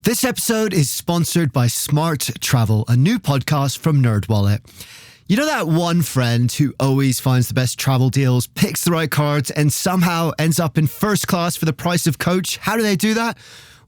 This episode is sponsored by Smart Travel, a new podcast from NerdWallet. You know that one friend who always finds the best travel deals, picks the right cards, and somehow ends up in first class for the price of coach? How do they do that?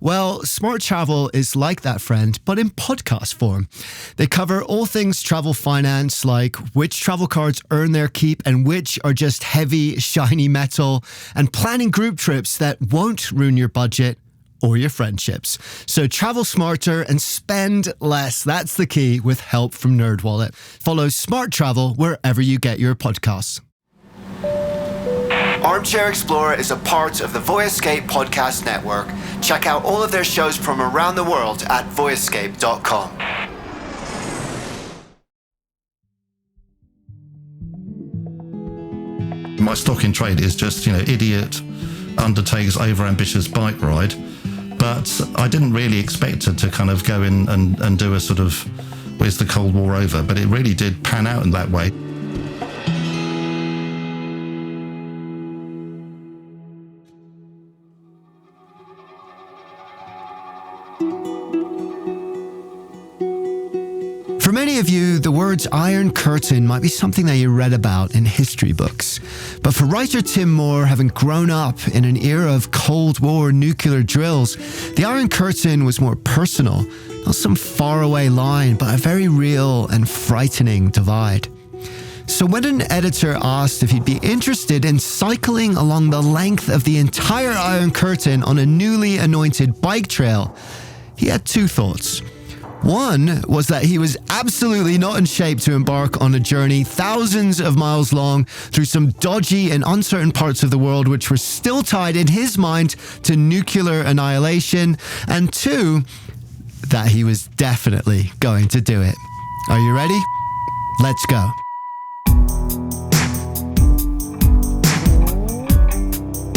Well, Smart Travel is like that friend, but in podcast form. They cover all things travel finance, like which travel cards earn their keep and which are just heavy, shiny metal, and planning group trips that won't ruin your budget or your friendships. So travel smarter and spend less. That's the key with help from NerdWallet. Follow Smart Travel wherever you get your podcasts. Armchair Explorer is a part of the Voyescape podcast network. Check out all of their shows from around the world at voyescape.com. My stock in trade is just, idiot undertakes overambitious bike ride. But I didn't really expect it to kind of go in and do a sort of, where's the Cold War over? But it really did pan out in that way. For many of you, the words Iron Curtain might be something that you read about in history books. But for writer Tim Moore, having grown up in an era of Cold War nuclear drills, the Iron Curtain was more personal, not some faraway line, but a very real and frightening divide. So when an editor asked if he'd be interested in cycling along the length of the entire Iron Curtain on a newly anointed bike trail, he had two thoughts. One was that he was absolutely not in shape to embark on a journey thousands of miles long through some dodgy and uncertain parts of the world which were still tied in his mind to nuclear annihilation. And two, that he was definitely going to do it. Are you ready? Let's go.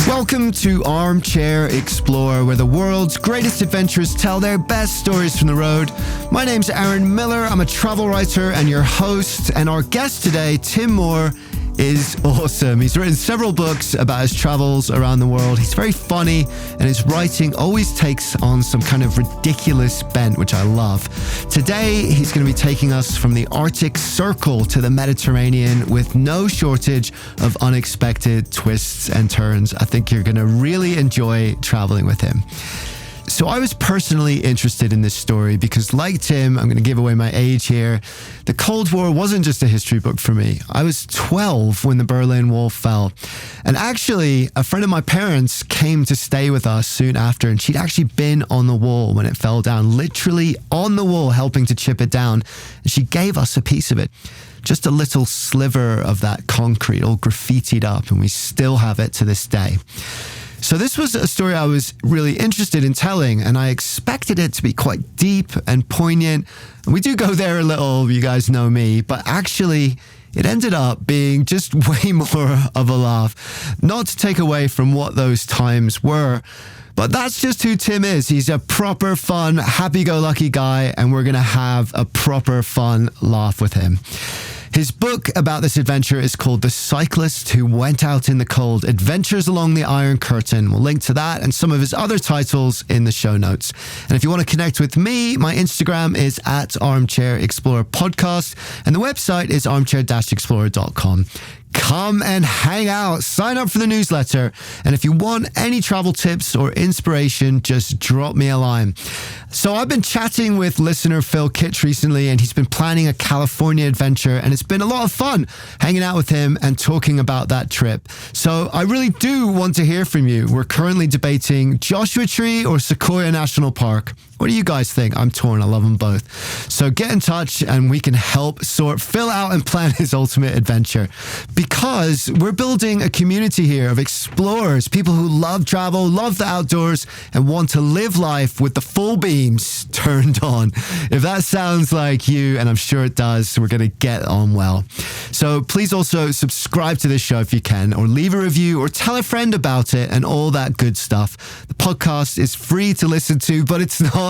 Welcome to Armchair Explorer, where the world's greatest adventurers tell their best stories from the road. My name's Aaron Miller. I'm a travel writer and your host. And our guest today, Tim Moore, is awesome. He's written several books about his travels around the world. He's very funny, and his writing always takes on some kind of ridiculous bent, which I love. Today, he's going to be taking us from the Arctic Circle to the Mediterranean with no shortage of unexpected twists and turns. I think you're going to really enjoy traveling with him. So I was personally interested in this story because, like Tim, I'm going to give away my age here. The Cold War wasn't just a history book for me. I was 12 when the Berlin Wall fell. And actually, a friend of my parents came to stay with us soon after, and she'd actually been on the wall when it fell down, literally on the wall, helping to chip it down. And she gave us a piece of it. Just a little sliver of that concrete, all graffitied up, and we still have it to this day. So this was a story I was really interested in telling, and I expected it to be quite deep and poignant. And we do go there a little, you guys know me, but actually it ended up being just way more of a laugh. Not to take away from what those times were, but that's just who Tim is. He's a proper fun, happy-go-lucky guy, and we're going to have a proper fun laugh with him. His book about this adventure is called The Cyclist Who Went Out in the Cold, Adventures Along the Iron Curtain. We'll link to that and some of his other titles in the show notes. And if you want to connect with me, my Instagram is at Armchair Explorer Podcast, and the website is armchair-explorer.com. Come and hang out. Sign up for the newsletter. And if you want any travel tips or inspiration, just drop me a line. So I've been chatting with listener Phil Kitch recently, and he's been planning a California adventure, and it's been a lot of fun hanging out with him and talking about that trip. So I really do want to hear from you. We're currently debating Joshua Tree or Sequoia National Park. What do you guys think? I'm torn. I love them both. So get in touch and we can help sort Phil out and plan his ultimate adventure. Because we're building a community here of explorers, people who love travel, love the outdoors, and want to live life with the full beams turned on. If that sounds like you, and I'm sure it does, we're going to get on well. So please also subscribe to this show if you can, or leave a review, or tell a friend about it, and all that good stuff. The podcast is free to listen to, but it's not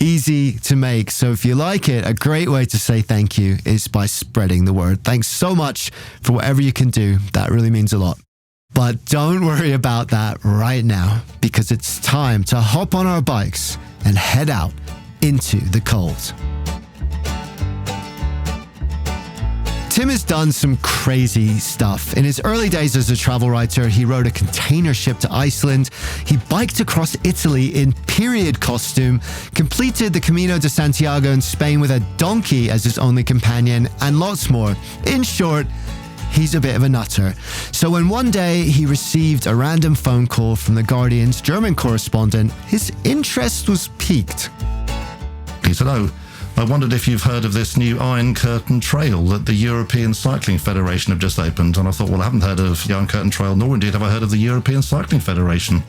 easy to make. So if you like it, a great way to say thank you is by spreading the word. Thanks so much for whatever you can do. That really means a lot. But don't worry about that right now, because it's time to hop on our bikes and head out into the cold. Tim has done some crazy stuff. In his early days as a travel writer, he rode a container ship to Iceland. He biked across Italy in period costume, completed the Camino de Santiago in Spain with a donkey as his only companion, and lots more. In short, he's a bit of a nutter. So when one day he received a random phone call from The Guardian's German correspondent, his interest was piqued. He said, I wondered if you've heard of this new Iron Curtain Trail that the European Cycling Federation have just opened. And I thought, well, I haven't heard of the Iron Curtain Trail, nor indeed have I heard of the European Cycling Federation.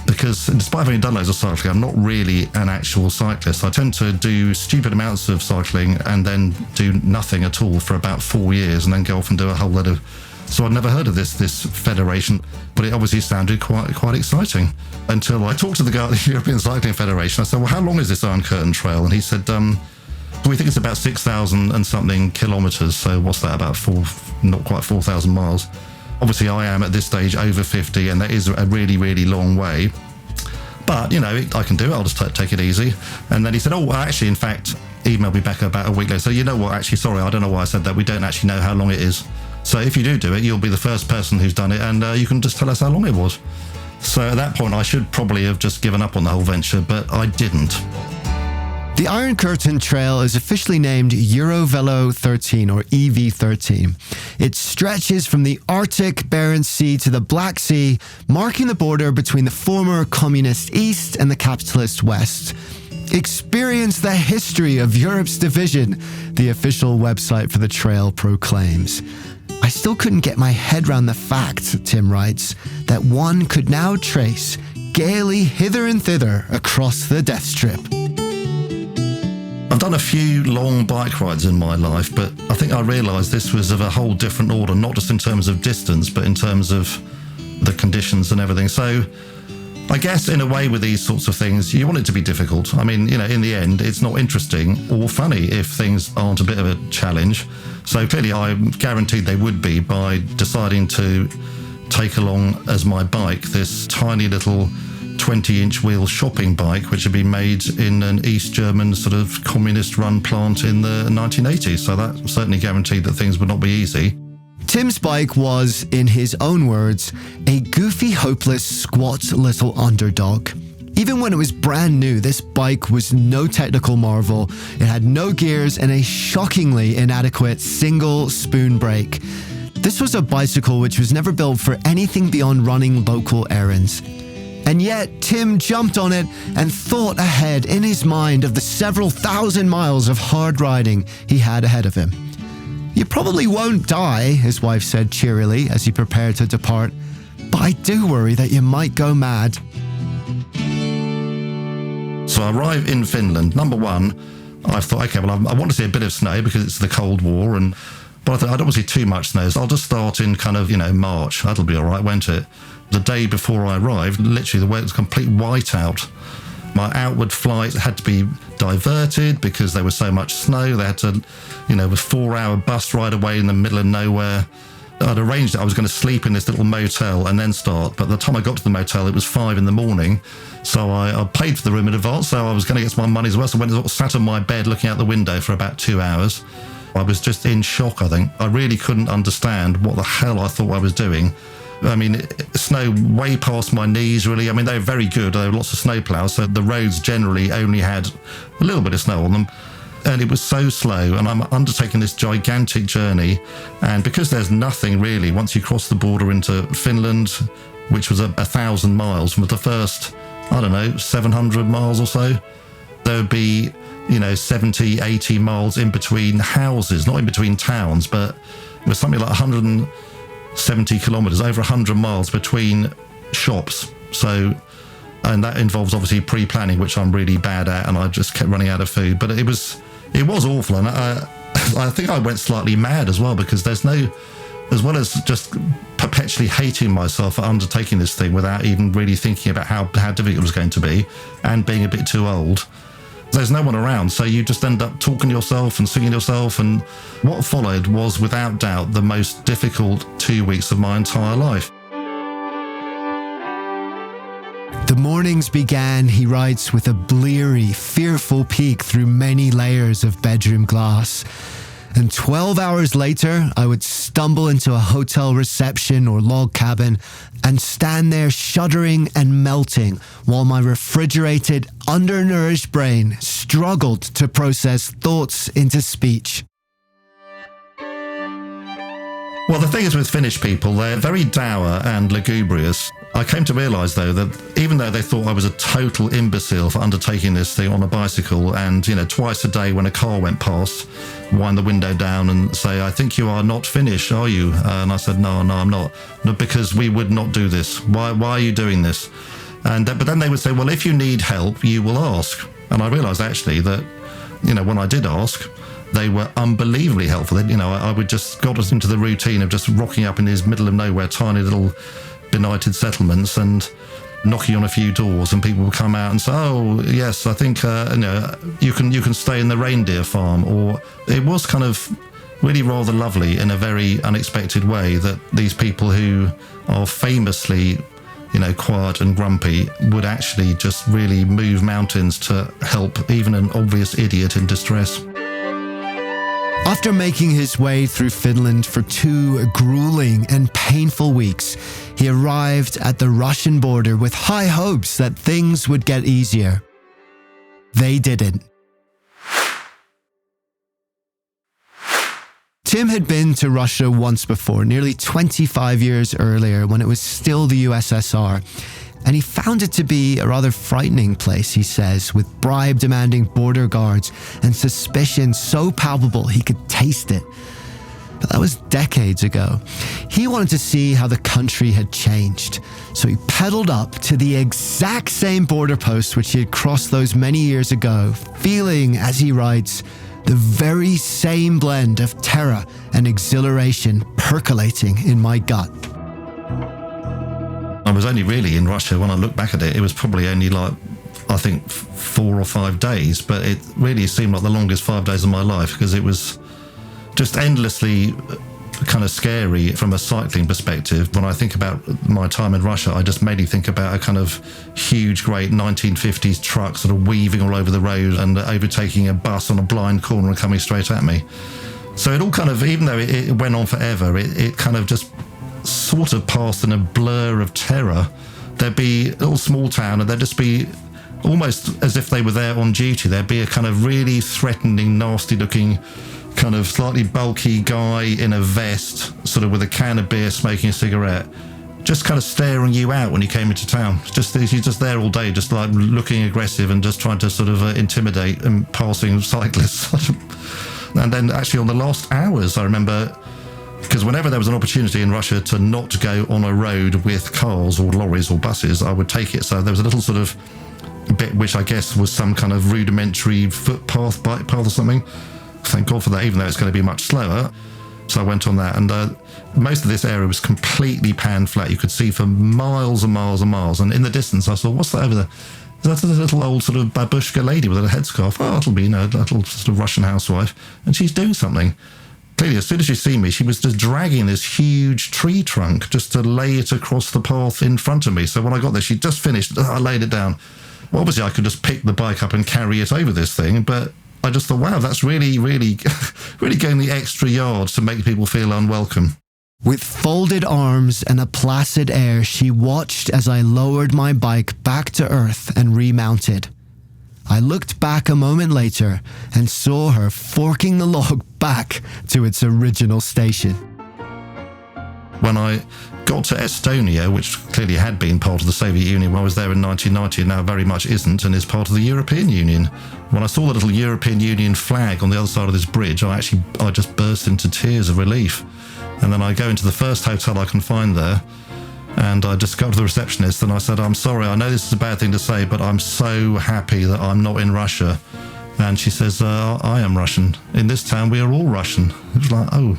Because despite having done loads of cycling, I'm not really an actual cyclist. I tend to do stupid amounts of cycling and then do nothing at all for about 4 years and then go off and do a whole lot of... So I'd never heard of this federation, but it obviously sounded quite exciting until I talked to the guy at the European Cycling Federation. I said, well, how long is this Iron Curtain Trail? And he said, we think it's about 6,000 and something kilometres. So what's that, about not quite 4,000 miles. Obviously, I am at this stage over 50, and that is a really, really long way. But, I can do it. I'll just take it easy. And then he said, actually, in fact, emailed me back about a week later. So you know what, actually, sorry, I don't know why I said that. We don't actually know how long it is. So if you do it, you'll be the first person who's done it, and you can just tell us how long it was. So at that point, I should probably have just given up on the whole venture, but I didn't. The Iron Curtain Trail is officially named Eurovelo 13 or EV13. It stretches from the Arctic Barents Sea to the Black Sea, marking the border between the former communist East and the capitalist West. Experience the history of Europe's division, the official website for the trail proclaims. I still couldn't get my head around the fact, Tim writes, that one could now trace gaily hither and thither across the death strip. I've done a few long bike rides in my life, but I think I realised this was of a whole different order, not just in terms of distance, but in terms of the conditions and everything. So I guess in a way with these sorts of things, you want it to be difficult. I mean, in the end, it's not interesting or funny if things aren't a bit of a challenge. So clearly I'm guaranteed they would be by deciding to take along as my bike this tiny little 20-inch wheel shopping bike, which had been made in an East German sort of communist-run plant in the 1980s. So that certainly guaranteed that things would not be easy. Tim's bike was, in his own words, a goofy, hopeless, squat little underdog. Even when it was brand new, this bike was no technical marvel. It had no gears and a shockingly inadequate single spoon brake. This was a bicycle which was never built for anything beyond running local errands. And yet, Tim jumped on it and thought ahead in his mind of the several thousand miles of hard riding he had ahead of him. You probably won't die, his wife said cheerily as he prepared to depart, but I do worry that you might go mad. So I arrive in Finland. Number one, I thought, okay, well, I want to see a bit of snow because it's the Cold War, but I thought I don't want to see too much snow, so I'll just start in kind of, March. That'll be all right, won't it? The day before I arrived, literally the way it was complete whiteout. My outward flight had to be diverted because there was so much snow. They had to, a 4-hour bus ride away in the middle of nowhere. I'd arranged it. I was going to sleep in this little motel and then start. But by the time I got to the motel, it was 5 a.m. So I paid for the room in advance, so I was going to get my money's worth. So I went and sat on my bed looking out the window for about 2 hours. I was just in shock, I think. I really couldn't understand what the hell I thought I was doing. I mean, snow way past my knees, really. I mean, they were very good. There were lots of snow ploughs, so the roads generally only had a little bit of snow on them. And it was so slow, and I'm undertaking this gigantic journey. And because there's nothing really, once you cross the border into Finland, which was 1,000 miles, from the first, 700 miles or so, there would be, 70, 80 miles in between houses, not in between towns, but it was something like 170 kilometres, over 100 miles between shops. So, and that involves obviously pre-planning, which I'm really bad at, and I just kept running out of food. But it was awful, and I think I went slightly mad as well, because there's no, as well as just perpetually hating myself for undertaking this thing without even really thinking about how difficult it was going to be, and being a bit too old. There's no one around, so you just end up talking to yourself and singing to yourself, and what followed was without doubt the most difficult 2 weeks of my entire life. The mornings began, he writes, with a bleary, fearful peek through many layers of bedroom glass. And 12 hours later, I would stumble into a hotel reception or log cabin and stand there shuddering and melting while my refrigerated, undernourished brain struggled to process thoughts into speech. Well, the thing is with Finnish people, they're very dour and lugubrious. I came to realise, though, that even though they thought I was a total imbecile for undertaking this thing on a bicycle and, twice a day when a car went past, wind the window down and say, "I think you are not Finnish, are you?" And I said, no, I'm not. No, because we would not do this. Why are you doing this? But then they would say, well, if you need help, you will ask. And I realised, actually, that, when I did ask, they were unbelievably helpful. I would just got us into the routine of just rocking up in these middle of nowhere, tiny little benighted settlements and knocking on a few doors, and people would come out and say, "Oh, yes, I think you can stay in the reindeer farm." Or it was kind of really rather lovely in a very unexpected way that these people who are famously, quiet and grumpy would actually just really move mountains to help even an obvious idiot in distress. After making his way through Finland for 2 grueling and painful weeks, he arrived at the Russian border with high hopes that things would get easier. They didn't. Tim had been to Russia once before, nearly 25 years earlier, when it was still the USSR. And he found it to be a rather frightening place, he says, with bribe-demanding border guards and suspicion so palpable he could taste it. But that was decades ago. He wanted to see how the country had changed. So he pedaled up to the exact same border post which he had crossed those many years ago, feeling, as he writes, the very same blend of terror and exhilaration percolating in my gut. I was only really in Russia, when I look back at it, it was probably only I think 4 or 5 days, but it really seemed like the longest 5 days of my life because it was just endlessly kind of scary from a cycling perspective. When I think about my time in Russia, I just mainly think about a kind of huge, great 1950s truck sort of weaving all over the road and overtaking a bus on a blind corner and coming straight at me. So it all kind of, even though it went on forever, it kind of just sort of passed in a blur of terror. There'd be a little small town and there'd just be, almost as if they were there on duty, there'd be a kind of really threatening, nasty looking, kind of slightly bulky guy in a vest, sort of with a can of beer, smoking a cigarette, just kind of staring you out when you came into town. He's just there all day, just like looking aggressive and just trying to sort of intimidate and passing cyclists. And then actually on the last hours, I remember, because whenever there was an opportunity in Russia to not go on a road with cars or lorries or buses, I would take it. So there was a little sort of bit which I guess was some kind of rudimentary footpath, bike path or something. Thank God for that, even though it's going to be much slower. So I went on that, and most of this area was completely pan flat. You could see for miles and miles and miles. And in the distance, I saw, what's that over there? Is that a little old sort of babushka lady with a headscarf? Oh, it'll be, a little sort of Russian housewife. And she's doing something. Clearly, as soon as she see me, she was just dragging this huge tree trunk just to lay it across the path in front of me. So when I got there, she just finished. I laid it down. Well, obviously, I could just pick the bike up and carry it over this thing, but I just thought, wow, that's really, really, really going the extra yard to make people feel unwelcome. With folded arms and a placid air, she watched as I lowered my bike back to earth and remounted. I looked back a moment later and saw her forking the log back to its original station. When I got to Estonia, which clearly had been part of the Soviet Union when I was there in 1990, and now very much isn't, and is part of the European Union. When I saw the little European Union flag on the other side of this bridge, I just burst into tears of relief. And then I go into the first hotel I can find there, and I just go up to the receptionist and I said, "I'm sorry, I know this is a bad thing to say, but I'm so happy that I'm not in Russia." And she says, "I am Russian. In this town, we are all Russian." It was like, oh,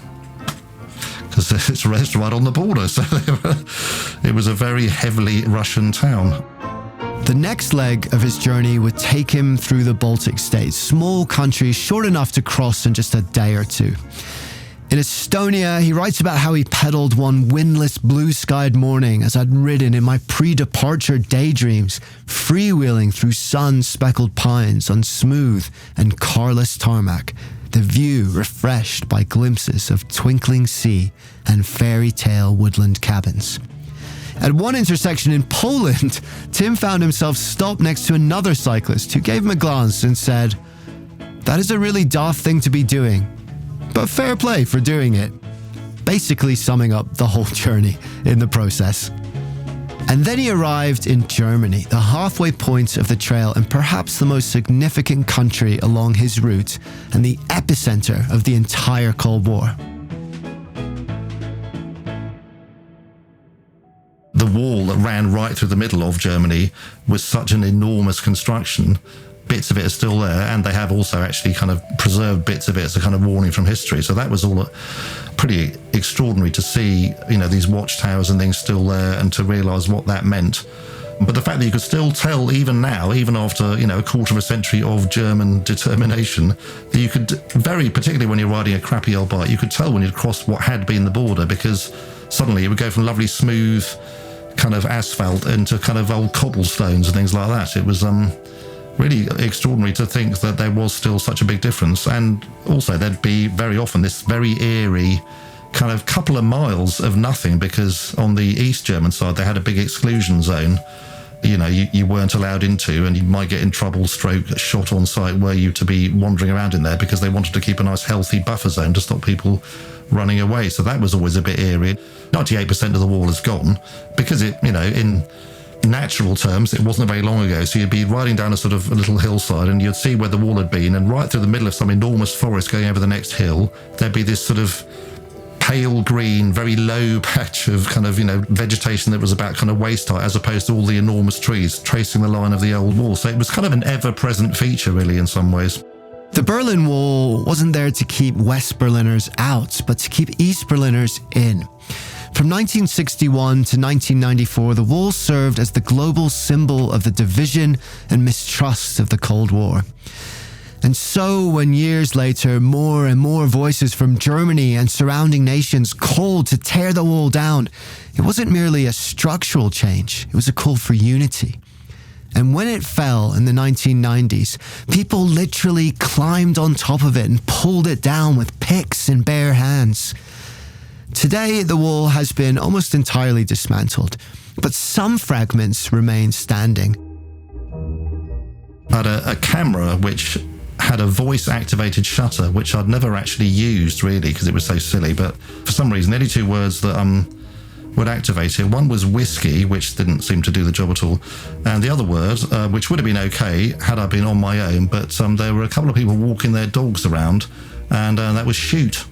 because it's right on the border. So it was a very heavily Russian town. The next leg of his journey would take him through the Baltic states, small countries short enough to cross in just a day or two. In Estonia, he writes about how he pedaled one windless blue-skied morning as I'd ridden in my pre-departure daydreams, freewheeling through sun-speckled pines on smooth and carless tarmac, the view refreshed by glimpses of twinkling sea and fairy tale woodland cabins. At one intersection in Poland, Tim found himself stopped next to another cyclist who gave him a glance and said, "That is a really daft thing to be doing, but fair play for doing it." Basically summing up the whole journey in the process. And then he arrived in Germany, the halfway point of the trail and perhaps the most significant country along his route and the epicenter of the entire Cold War. The wall that ran right through the middle of Germany was such an enormous construction. Bits of it are still there, and they have also actually kind of preserved bits of it as a kind of warning from history. So that was all pretty extraordinary to see, these watchtowers and things still there, and to realise what that meant. But the fact that you could still tell even now, even after, a quarter of a century of German determination, that you could particularly when you're riding a crappy old bike, you could tell when you'd crossed what had been the border, because suddenly it would go from lovely smooth kind of asphalt into kind of old cobblestones and things like that. It was really extraordinary to think that there was still such a big difference. And also there'd be very often this very eerie kind of couple of miles of nothing, because on the East German side they had a big exclusion zone you weren't allowed into, and you might get in trouble, stroke, shot on sight were you to be wandering around in there, because they wanted to keep a nice healthy buffer zone to stop people running away. So that was always a bit eerie. 98% of the wall is gone, because it, in natural terms, it wasn't very long ago. So you'd be riding down a little hillside and you'd see where the wall had been, and right through the middle of some enormous forest going over the next hill, there'd be this sort of pale green, very low patch of kind of, vegetation that was about kind of waist height, as opposed to all the enormous trees tracing the line of the old wall. So it was kind of an ever-present feature, really, in some ways. The Berlin Wall wasn't there to keep West Berliners out, but to keep East Berliners in. From 1961 to 1994, the wall served as the global symbol of the division and mistrust of the Cold War. And so, when years later, more and more voices from Germany and surrounding nations called to tear the wall down, it wasn't merely a structural change, it was a call for unity. And when it fell in the 1990s, people literally climbed on top of it and pulled it down with picks and bare hands. Today, the wall has been almost entirely dismantled, but some fragments remain standing. I had a camera which had a voice-activated shutter, which I'd never actually used, really, because it was so silly. But for some reason, the only two words that would activate it, one was whiskey, which didn't seem to do the job at all, and the other word, which would have been okay had I been on my own, but there were a couple of people walking their dogs around, and that was shoot.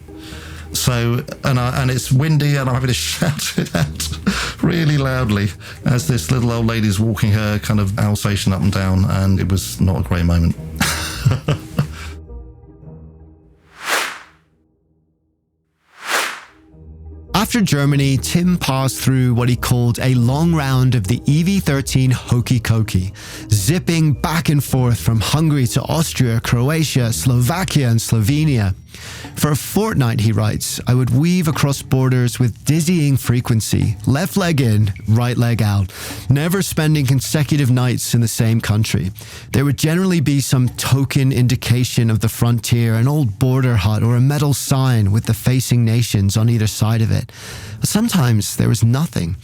So, and it's windy, and I'm having to shout it out really loudly as this little old lady's walking her kind of Alsatian up and down, and it was not a great moment. After Germany, Tim passed through what he called a long round of the EV13 Hokey Cokey, zipping back and forth from Hungary to Austria, Croatia, Slovakia and Slovenia. For a fortnight, he writes, I would weave across borders with dizzying frequency, left leg in, right leg out, never spending consecutive nights in the same country. There would generally be some token indication of the frontier, an old border hut or a metal sign with the facing nations on either side of it. But sometimes there was nothing.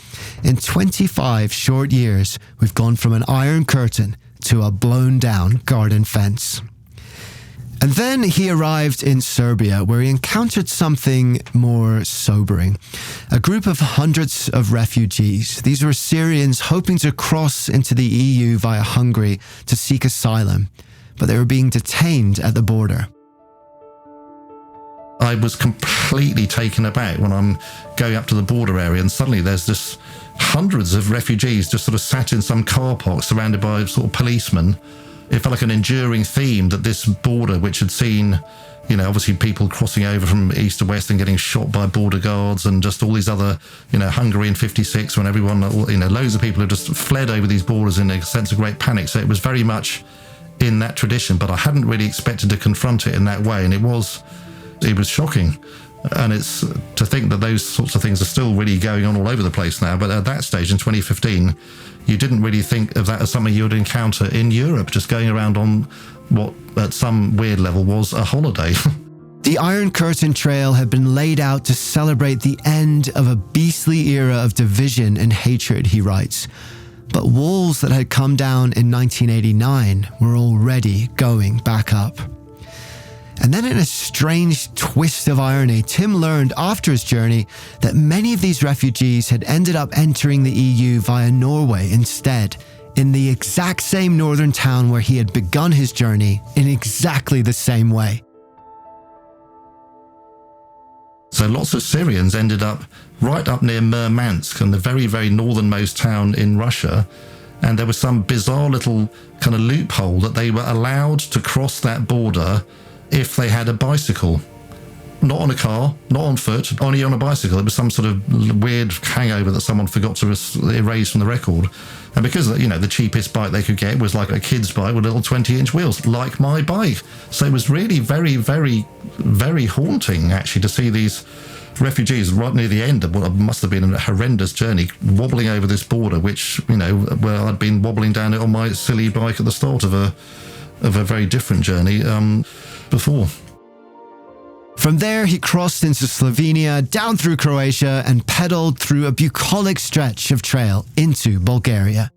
In 25 short years, we've gone from an iron curtain to a blown down garden fence. And then he arrived in Serbia, where he encountered something more sobering. A group of hundreds of refugees. These were Syrians hoping to cross into the EU via Hungary to seek asylum, but they were being detained at the border. I was completely taken aback when I'm going up to the border area, and suddenly there's just hundreds of refugees just sort of sat in some car park surrounded by sort of policemen. It felt like an enduring theme that this border, which had seen, obviously people crossing over from east to west and getting shot by border guards, and just all these other, Hungary in 56, when everyone, loads of people had just fled over these borders in a sense of great panic. So it was very much in that tradition, but I hadn't really expected to confront it in that way. And it was shocking. And it's to think that those sorts of things are still really going on all over the place now. But at that stage in 2015, you didn't really think of that as something you would encounter in Europe, just going around on what at some weird level was a holiday. The Iron Curtain Trail had been laid out to celebrate the end of a beastly era of division and hatred, he writes. But walls that had come down in 1989 were already going back up. And then in a strange twist of irony, Tim learned after his journey that many of these refugees had ended up entering the EU via Norway instead, in the exact same northern town where he had begun his journey in exactly the same way. So lots of Syrians ended up right up near Murmansk, and the very, very northernmost town in Russia. And there was some bizarre little kind of loophole that they were allowed to cross that border if they had a bicycle. Not on a car, not on foot, only on a bicycle. It was some sort of weird hangover that someone forgot to erase from the record. And because, the cheapest bike they could get was like a kid's bike with little 20-inch wheels, like my bike. So it was really very, very, very haunting, actually, to see these refugees right near the end of what must have been a horrendous journey, wobbling over this border, which, where I'd been wobbling down it on my silly bike at the start of a very different journey before. From there, he crossed into Slovenia, down through Croatia, and pedaled through a bucolic stretch of trail into Bulgaria.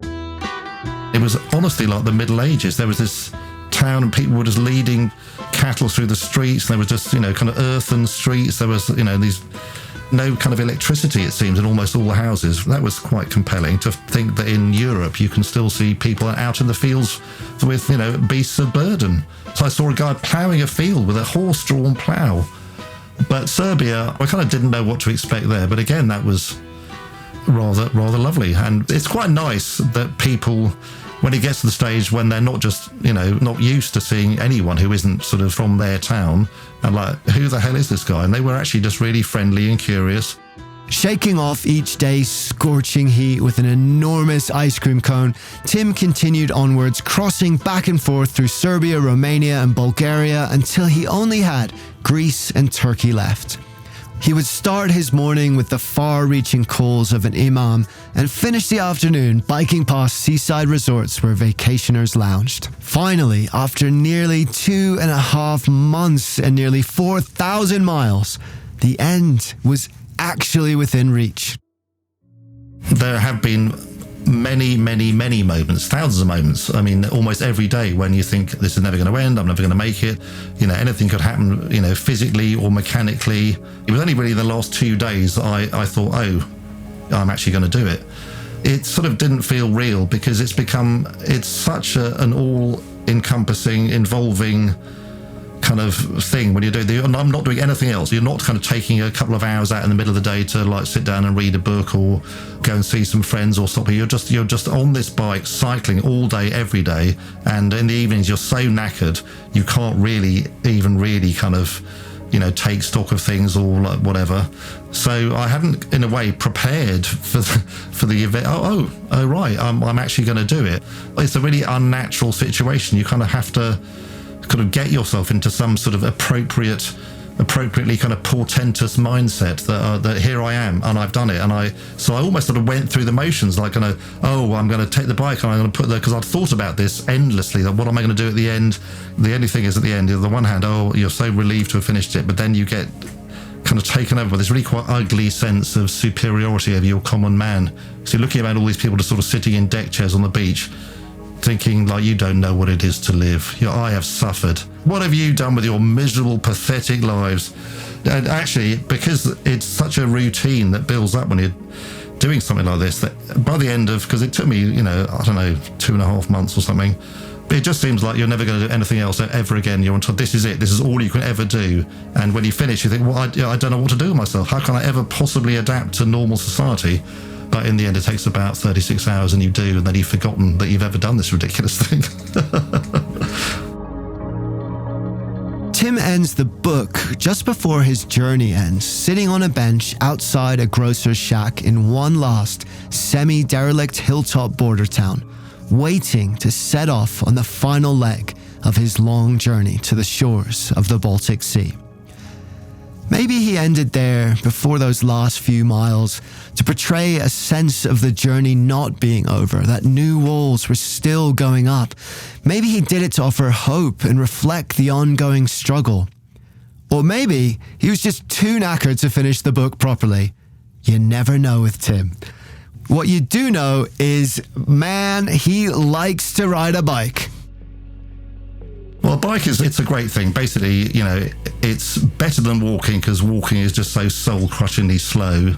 It was honestly like the Middle Ages. There was this town and people were just leading cattle through the streets. There was just, kind of earthen streets. There was, these no kind of electricity, it seems, in almost all the houses. That was quite compelling to think that in Europe you can still see people out in the fields with, beasts of burden. So I saw a guy ploughing a field with a horse-drawn plough. But Serbia, I kind of didn't know what to expect there. But again, that was rather lovely. And it's quite nice that people, when it gets to the stage when they're not just, not used to seeing anyone who isn't sort of from their town, and like, who the hell is this guy? And they were actually just really friendly and curious. Shaking off each day's scorching heat with an enormous ice cream cone, Tim continued onwards, crossing back and forth through Serbia, Romania and Bulgaria until he only had Greece and Turkey left. He would start his morning with the far-reaching calls of an imam and finish the afternoon biking past seaside resorts where vacationers lounged. Finally, after nearly 2.5 months and nearly 4,000 miles, the end was actually within reach. There have been many, many, many moments, thousands of moments. I mean, almost every day when you think this is never going to end, I'm never going to make it. Anything could happen, physically or mechanically. It was only really the last 2 days I thought, oh, I'm actually going to do it. It sort of didn't feel real because it's such an all-encompassing, involving kind of thing when you're doing I'm not doing anything else. You're not kind of taking a couple of hours out in the middle of the day to like sit down and read a book or go and see some friends or something. You're just on this bike cycling all day, every day. And in the evenings, you're so knackered, you can't really kind of, take stock of things or like whatever. So I hadn't, in a way, prepared for the event. Oh, right, I'm actually going to do it. It's a really unnatural situation. You kind of have to kind of get yourself into some sort of appropriately kind of portentous mindset that here I am and I've done it. So I almost sort of went through the motions, like, I'm going to take the bike and I'm going to put because I'd thought about this endlessly, that what am I going to do at the end? The only thing is at the end, on the one hand, you're so relieved to have finished it, but then you get kind of taken over by this really quite ugly sense of superiority over your common man. So you're looking at all these people just sort of sitting in deck chairs on the beach, thinking like, you don't know what it is to live. I have suffered. What have you done with your miserable, pathetic lives? And actually, because it's such a routine that builds up when you're doing something like this, that by the end of, because it took me, 2.5 months or something, but it just seems like you're never going to do anything else ever again. You're until this is it. This is all you can ever do. And when you finish, you think, well, I don't know what to do with myself. How can I ever possibly adapt to normal society? But in the end, it takes about 36 hours and you do, and then you've forgotten that you've ever done this ridiculous thing. Tim ends the book just before his journey ends, sitting on a bench outside a grocer's shack in one last semi-derelict hilltop border town, waiting to set off on the final leg of his long journey to the shores of the Baltic Sea. Maybe he ended there before those last few miles to portray a sense of the journey not being over, that new walls were still going up. Maybe he did it to offer hope and reflect the ongoing struggle. Or maybe he was just too knackered to finish the book properly. You never know with Tim. What you do know is, man, he likes to ride a bike. Well, a bike it's a great thing. Basically, it's better than walking because walking is just so soul-crushingly slow.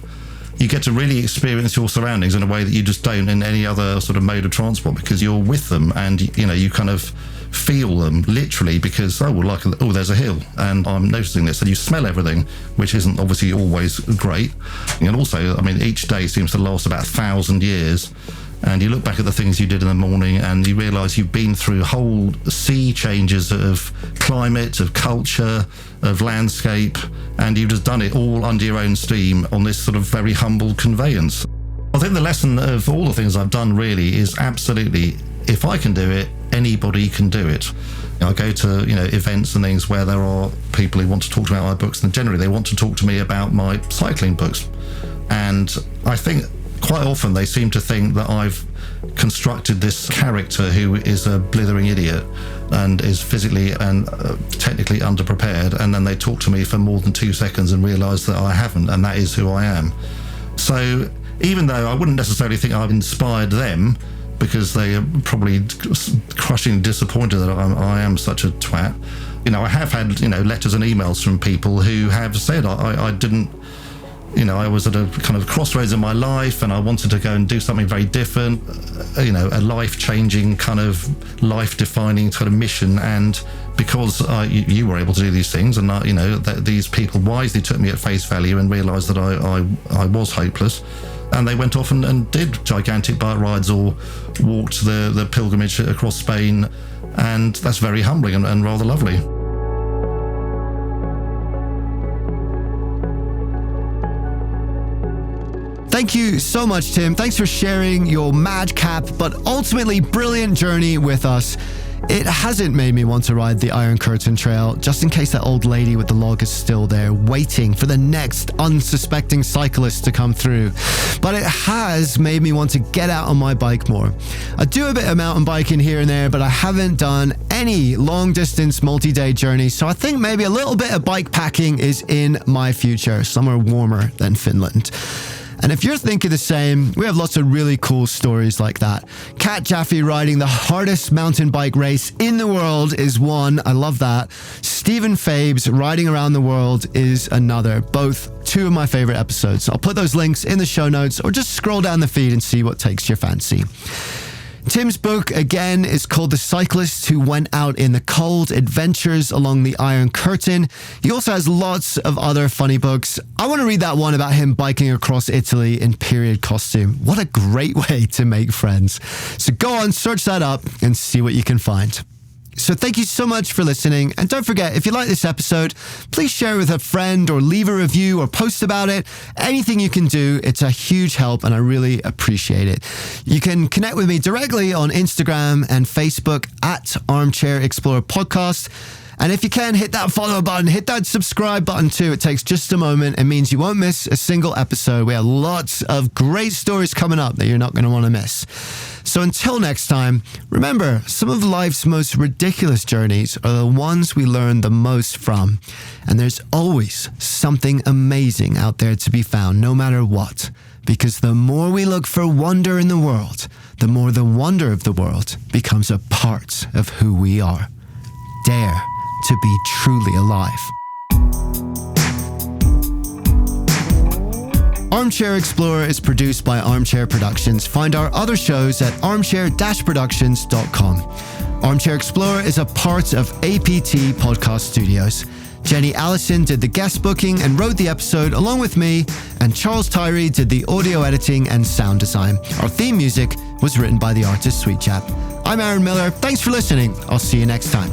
You get to really experience your surroundings in a way that you just don't in any other sort of mode of transport, because you're with them and, you kind of feel them literally because, there's a hill and I'm noticing this. And you smell everything, which isn't obviously always great. And also, each day seems to last about 1,000 years. And you look back at the things you did in the morning and you realise you've been through whole sea changes of climate, of culture, of landscape, and you've just done it all under your own steam on this sort of very humble conveyance. I think the lesson of all the things I've done really is absolutely, if I can do it, anybody can do it. I go to events and things where there are people who want to talk about my books, and generally they want to talk to me about my cycling books. And I think quite often they seem to think that I've constructed this character who is a blithering idiot and is physically and technically underprepared, and then they talk to me for more than 2 seconds and realise that I haven't, and that is who I am. So even though I wouldn't necessarily think I've inspired them, because they are probably crushingly disappointed that I am such a twat, I have had letters and emails from people who have said I didn't, I was at a kind of crossroads in my life and I wanted to go and do something very different, a life-changing kind of life-defining kind of mission. And because you were able to do these things, and that these people wisely took me at face value and realised that I was hopeless, and they went off and did gigantic bike rides or walked the pilgrimage across Spain, and that's very humbling and rather lovely. Thank you so much, Tim. Thanks for sharing your madcap but ultimately brilliant journey with us. It hasn't made me want to ride the Iron Curtain Trail, just in case that old lady with the log is still there, waiting for the next unsuspecting cyclist to come through. But it has made me want to get out on my bike more. I do a bit of mountain biking here and there, but I haven't done any long-distance multi-day journeys, so I think maybe a little bit of bike packing is in my future, somewhere warmer than Finland. And if you're thinking the same, we have lots of really cool stories like that. Kat Jaffe riding the hardest mountain bike race in the world is one. I love that. Stephen Fabes riding around the world is another. Both two of my favorite episodes. I'll put those links in the show notes, or just scroll down the feed and see what takes your fancy. Tim's book, again, is called The Cyclist Who Went Out in the Cold, Adventures Along the Iron Curtain. He also has lots of other funny books. I want to read that one about him biking across Italy in period costume. What a great way to make friends. So go on, search that up and see what you can find. So thank you so much for listening. And don't forget, if you like this episode, please share it with a friend or leave a review or post about it. Anything you can do, it's a huge help and I really appreciate it. You can connect with me directly on Instagram and Facebook at armchair-explorer podcast. And if you can, hit that follow button, hit that subscribe button too. It takes just a moment. It means you won't miss a single episode. We have lots of great stories coming up that you're not going to want to miss. So until next time, remember, some of life's most ridiculous journeys are the ones we learn the most from. And there's always something amazing out there to be found, no matter what. Because the more we look for wonder in the world, the more the wonder of the world becomes a part of who we are. Dare to be truly alive. Armchair Explorer is produced by Armchair Productions. Find our other shows at armchair-productions.com. Armchair Explorer is a part of APT Podcast Studios. Jenny Allison did the guest booking and wrote the episode along with me, and Charles Tyree did the audio editing and sound design. Our theme music was written by the artist Sweet Chap. I'm Aaron Miller. Thanks for listening. I'll see you next time.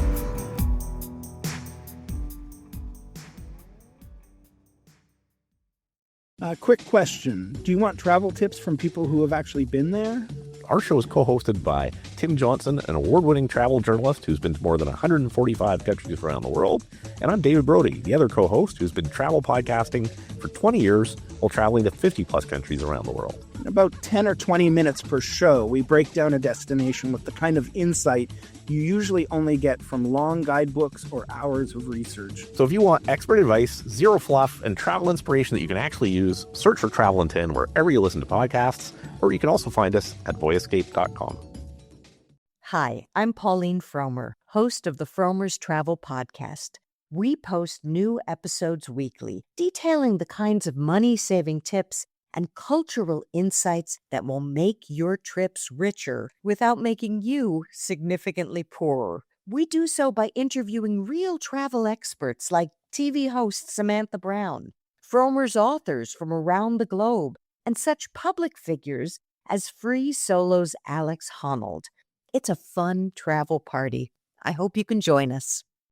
Quick question. Do you want travel tips from people who have actually been there? Our show is co-hosted by Tim Johnson, an award-winning travel journalist who's been to more than 145 countries around the world. And I'm David Brody, the other co-host who's been travel podcasting for 20 years while traveling to 50-plus countries around the world. In about 10 or 20 minutes per show, we break down a destination with the kind of insight you usually only get from long guidebooks or hours of research. So if you want expert advice, zero fluff, and travel inspiration that you can actually use, search for Travel in 10 wherever you listen to podcasts, or you can also find us at voyescape.com. Hi, I'm Pauline Fromer, host of the Fromer's Travel Podcast. We post new episodes weekly, detailing the kinds of money-saving tips and cultural insights that will make your trips richer without making you significantly poorer. We do so by interviewing real travel experts like TV host Samantha Brown, Fromer's authors from around the globe, and such public figures as Free Solo's Alex Honnold. It's a fun travel party. I hope you can join us.